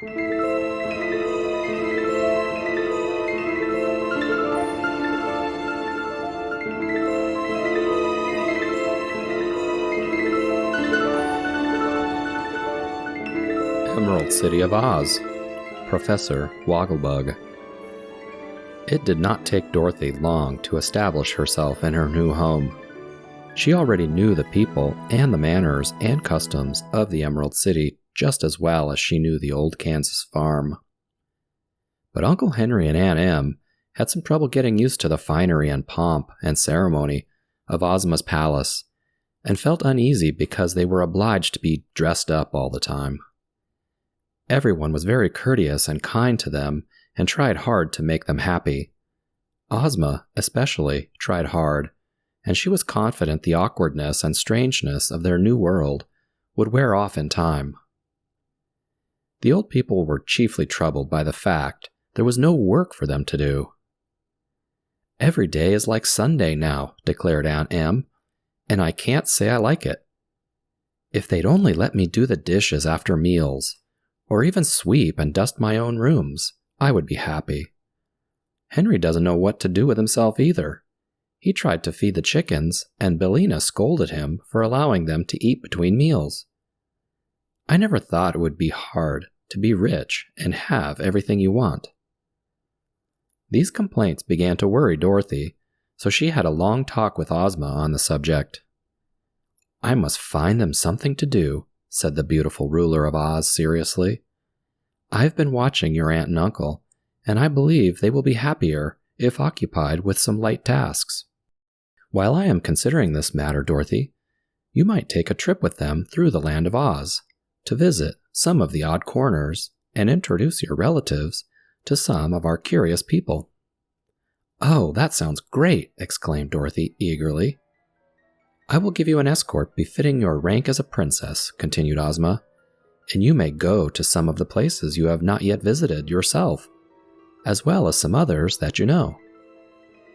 Emerald City of Oz, Professor Wogglebug. It did not take Dorothy long to establish herself in her new home. She already knew the people and the manners and customs of the Emerald City just as well as she knew the old Kansas farm. But Uncle Henry and Aunt Em had some trouble getting used to the finery and pomp and ceremony of Ozma's palace, and felt uneasy because they were obliged to be dressed up all the time. Everyone was very courteous and kind to them and tried hard to make them happy. Ozma, especially, tried hard, and she was confident the awkwardness and strangeness of their new world would wear off in time. The old people were chiefly troubled by the fact there was no work for them to do. "Every day is like Sunday now," declared Aunt Em, "and I can't say I like it. If they'd only let me do the dishes after meals, or even sweep and dust my own rooms, I would be happy. Henry doesn't know what to do with himself either. He tried to feed the chickens, and Billina scolded him for allowing them to eat between meals. I never thought it would be hard to be rich and have everything you want." These complaints began to worry Dorothy, so she had a long talk with Ozma on the subject. "I must find them something to do," said the beautiful ruler of Oz seriously. "I've been watching your aunt and uncle, and I believe they will be happier if occupied with some light tasks. While I am considering this matter, Dorothy, you might take a trip with them through the land of Oz to visit some of the odd corners and introduce your relatives to some of our curious people." "Oh, that sounds great!" exclaimed Dorothy eagerly. "I will give you an escort befitting your rank as a princess," continued Ozma, "and you may go to some of the places you have not yet visited yourself, as well as some others that you know.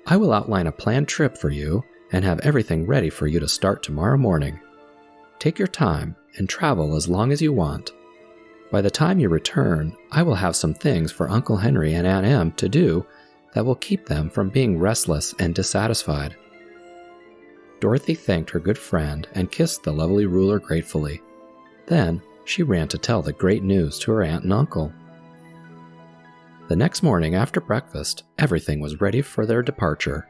I will outline a planned trip for you and have everything ready for you to start tomorrow morning. Take your time and travel as long as you want. By the time you return, I will have some things for Uncle Henry and Aunt Em to do that will keep them from being restless and dissatisfied." Dorothy thanked her good friend and kissed the lovely ruler gratefully. Then she ran to tell the great news to her aunt and uncle. The next morning after breakfast, everything was ready for their departure.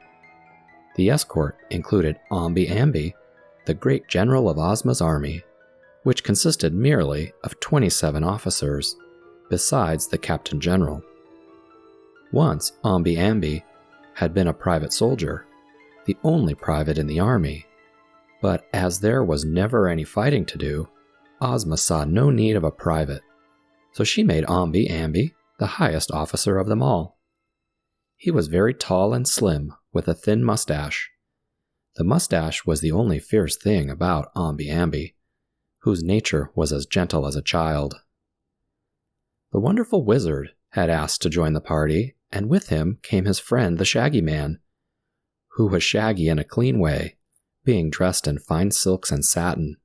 The escort included Omby Amby, the great general of Ozma's army, which consisted merely of 27 officers, besides the captain general. Once Omby Amby had been a private soldier, the only private in the army, but as there was never any fighting to do, Ozma saw no need of a private, so she made Omby Amby the highest officer of them all. He was very tall and slim, with a thin mustache. The mustache was the only fierce thing about Omby Amby, whose nature was as gentle as a child. The wonderful wizard had asked to join the party, and with him came his friend the Shaggy Man, who was shaggy in a clean way, being dressed in fine silks and satin.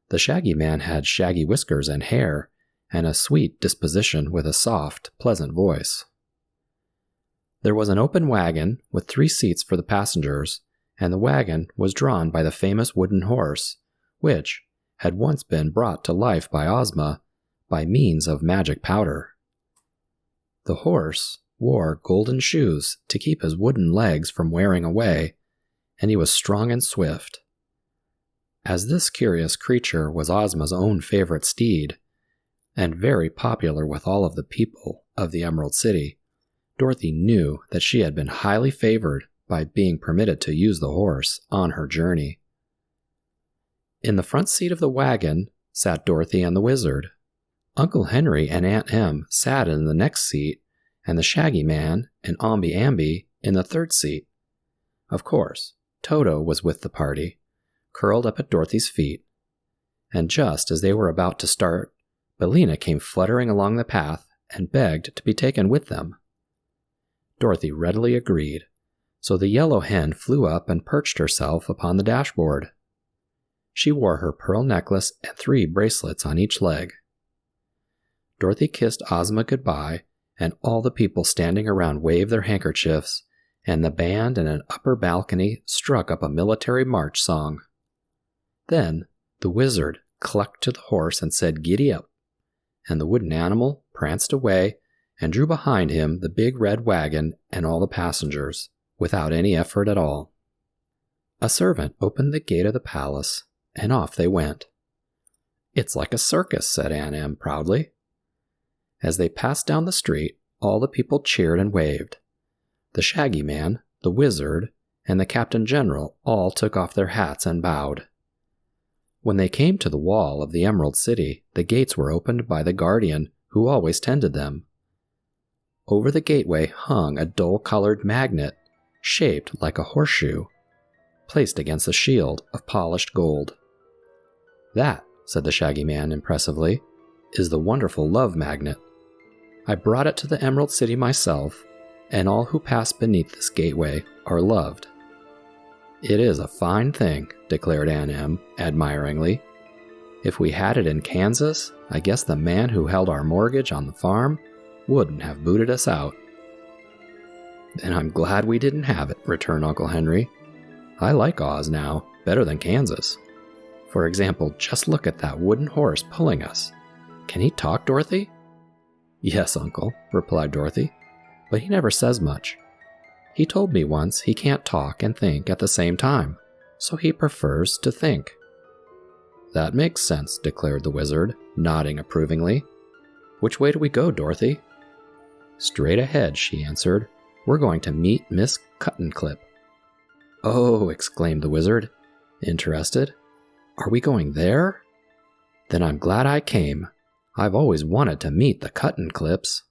The Shaggy Man had shaggy whiskers and hair, and a sweet disposition with a soft, pleasant voice. There was an open wagon with 3 seats for the passengers, and the wagon was drawn by the famous wooden horse, which had once been brought to life by Ozma by means of magic powder. The horse wore golden shoes to keep his wooden legs from wearing away, and he was strong and swift. As this curious creature was Ozma's own favorite steed, and very popular with all of the people of the Emerald City, Dorothy knew that she had been highly favored by being permitted to use the horse on her journey. In the front seat of the wagon sat Dorothy and the wizard. Uncle Henry and Aunt Em sat in the next seat, and the Shaggy Man and Omby Amby in the third seat. Of course, Toto was with the party, curled up at Dorothy's feet. And just as they were about to start, Billina came fluttering along the path and begged to be taken with them. Dorothy readily agreed, so the yellow hen flew up and perched herself upon the dashboard. She wore her pearl necklace and 3 bracelets on each leg. Dorothy kissed Ozma goodbye, and all the people standing around waved their handkerchiefs, and the band in an upper balcony struck up a military march song. Then the wizard clucked to the horse and said, "Giddy up," and the wooden animal pranced away and drew behind him the big red wagon and all the passengers, without any effort at all. A servant opened the gate of the palace, and off they went. "It's like a circus," said Aunt Em proudly. As they passed down the street, all the people cheered and waved. The Shaggy Man, the Wizard, and the Captain General all took off their hats and bowed. When they came to the wall of the Emerald City, the gates were opened by the guardian who always tended them. Over the gateway hung a dull-colored magnet, shaped like a horseshoe, placed against a shield of polished gold. "That," said the Shaggy Man impressively, "is the wonderful love magnet. I brought it to the Emerald City myself, and all who pass beneath this gateway are loved." "It is a fine thing," declared Aunt Em admiringly. "If we had it in Kansas, I guess the man who held our mortgage on the farm wouldn't have booted us out." "Then I'm glad we didn't have it," returned Uncle Henry. "I like Oz now better than Kansas. For example, just look at that wooden horse pulling us. Can he talk, Dorothy?" "Yes, Uncle," replied Dorothy, "but he never says much. He told me once he can't talk and think at the same time, so he prefers to think." "That makes sense," declared the wizard, nodding approvingly. "Which way do we go, Dorothy?" "Straight ahead," she answered. "We're going to meet Miss Cuttenclip." "Oh," exclaimed the wizard, interested. "Are we going there? Then I'm glad I came. I've always wanted to meet the Cuttenclips."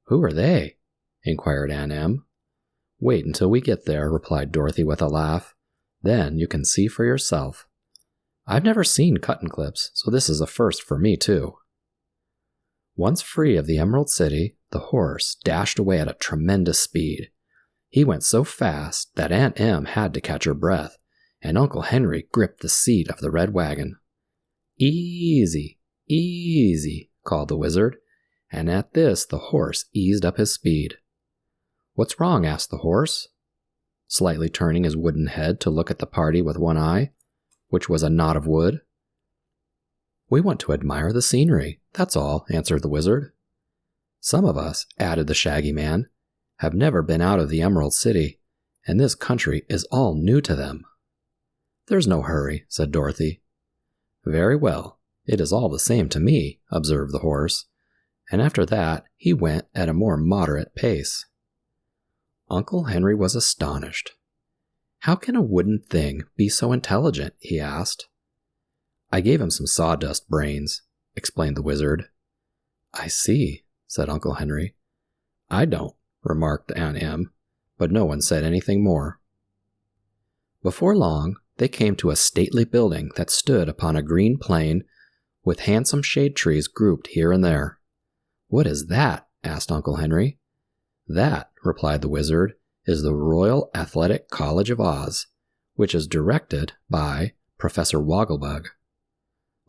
"Who are they?" inquired Aunt Em. "Wait until we get there," replied Dorothy with a laugh. "Then you can see for yourself. I've never seen Cuttenclips, so this is a first for me, too." Once free of the Emerald City, the horse dashed away at a tremendous speed. He went so fast that Aunt Em had to catch her breath, and Uncle Henry gripped the seat of the red wagon. "Easy, easy," called the wizard, and at this the horse eased up his speed. "What's wrong?" asked the horse, slightly turning his wooden head to look at the party with one eye, which was a knot of wood. "We want to admire the scenery, that's all," answered the wizard. "Some of us," added the Shaggy Man, "have never been out of the Emerald City, and this country is all new to them." "There's no hurry," said Dorothy. "Very well, it is all the same to me," observed the horse, and after that he went at a more moderate pace. Uncle Henry was astonished. "How can a wooden thing be so intelligent?" he asked. "I gave him some sawdust brains," explained the wizard. "I see," said Uncle Henry. "I don't," remarked Aunt Em, but no one said anything more. Before long, they came to a stately building that stood upon a green plain with handsome shade trees grouped here and there. "What is that?" asked Uncle Henry. "That," replied the wizard, "is the Royal Athletic College of Oz, which is directed by Professor Wogglebug."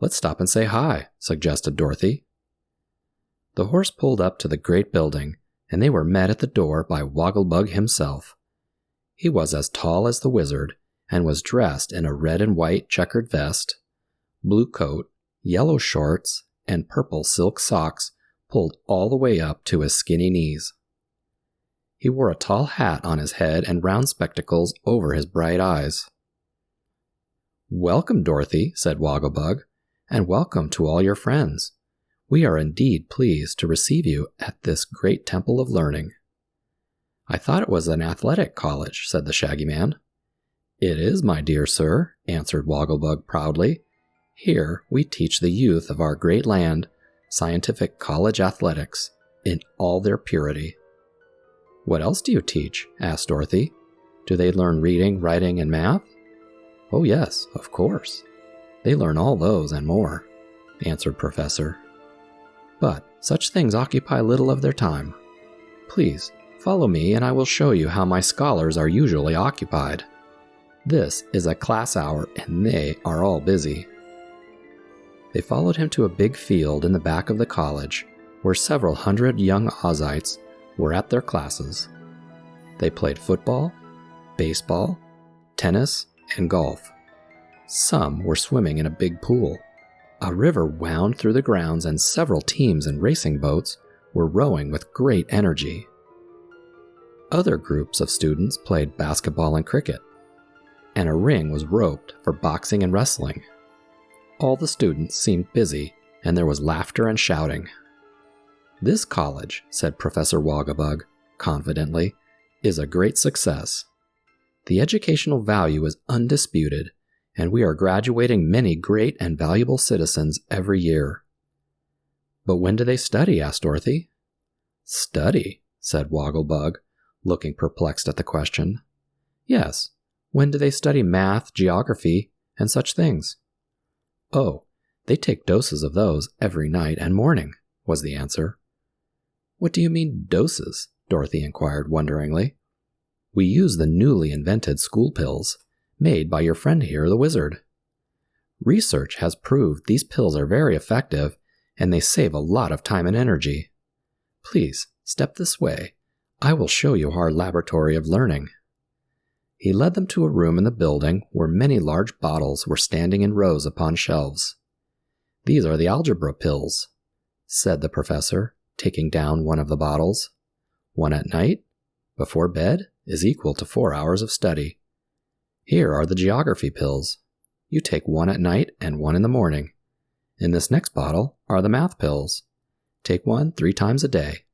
"Let's stop and say hi," suggested Dorothy. The horse pulled up to the great building, and they were met at the door by Wogglebug himself. He was as tall as the wizard, and was dressed in a red and white checkered vest, blue coat, yellow shorts, and purple silk socks pulled all the way up to his skinny knees. He wore a tall hat on his head and round spectacles over his bright eyes. "Welcome, Dorothy," said Wogglebug, "and welcome to all your friends. We are indeed pleased to receive you at this great temple of learning." "I thought it was an athletic college," said the Shaggy Man. "It is, my dear sir," answered Wogglebug proudly. "Here we teach the youth of our great land scientific college athletics in all their purity." "What else do you teach?" asked Dorothy. "Do they learn reading, writing, and math?" "Oh yes, of course. They learn all those and more," answered Professor. "But such things occupy little of their time. Please, follow me and I will show you how my scholars are usually occupied. This is a class hour and they are all busy." They followed him to a big field in the back of the college, where several hundred young Ozites were at their classes. They played football, baseball, tennis, and golf. Some were swimming in a big pool. A river wound through the grounds, and several teams in racing boats were rowing with great energy. Other groups of students played basketball and cricket, and a ring was roped for boxing and wrestling. All the students seemed busy, and there was laughter and shouting. "This college," said Professor Wogglebug confidently, "is a great success. The educational value is undisputed, and we are graduating many great and valuable citizens every year." "But when do they study?" asked Dorothy. "Study?" said Wogglebug, looking perplexed at the question. "Yes, when do they study math, geography, and such things?" "Oh, they take doses of those every night and morning," was the answer. "What do you mean, doses?" Dorothy inquired wonderingly. "We use the newly invented school pills, made by your friend here, the wizard. Research has proved these pills are very effective, and they save a lot of time and energy. Please, step this way. I will show you our laboratory of learning." He led them to a room in the building where many large bottles were standing in rows upon shelves. "These are the algebra pills," said the professor, taking down one of the bottles. "One at night, before bed, is equal to 4 hours of study. Here are the geography pills. You take one at night and one in the morning. In this next bottle are the math pills. Take one 3 times a day.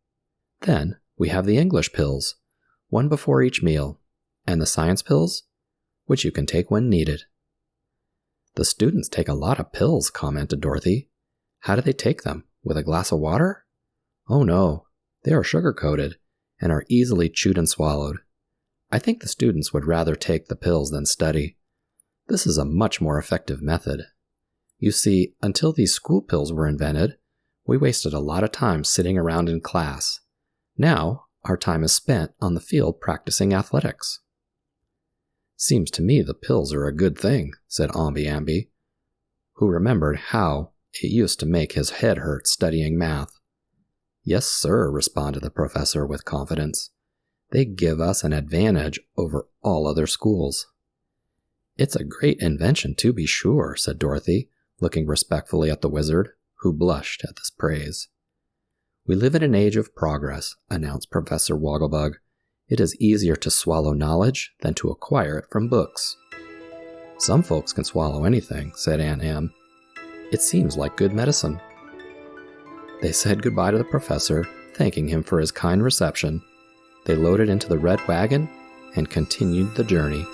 Then we have the English pills, one before each meal, and the science pills, which you can take when needed." "The students take a lot of pills," commented Dorothy. "How do they take them? With a glass of water?" "Oh no, they are sugar-coated and are easily chewed and swallowed. I think the students would rather take the pills than study. This is a much more effective method. You see, until these school pills were invented, we wasted a lot of time sitting around in class. Now, our time is spent on the field practicing athletics." "Seems to me the pills are a good thing," said Omby Amby, who remembered how it used to make his head hurt studying math. "Yes, sir," responded the professor with confidence. "They give us an advantage over all other schools." "It's a great invention, to be sure," said Dorothy, looking respectfully at the wizard, who blushed at this praise. "We live in an age of progress," announced Professor Wogglebug. "It is easier to swallow knowledge than to acquire it from books." "Some folks can swallow anything," said Aunt Em. "It seems like good medicine." They said goodbye to the professor, thanking him for his kind reception. They loaded into the red wagon and continued the journey.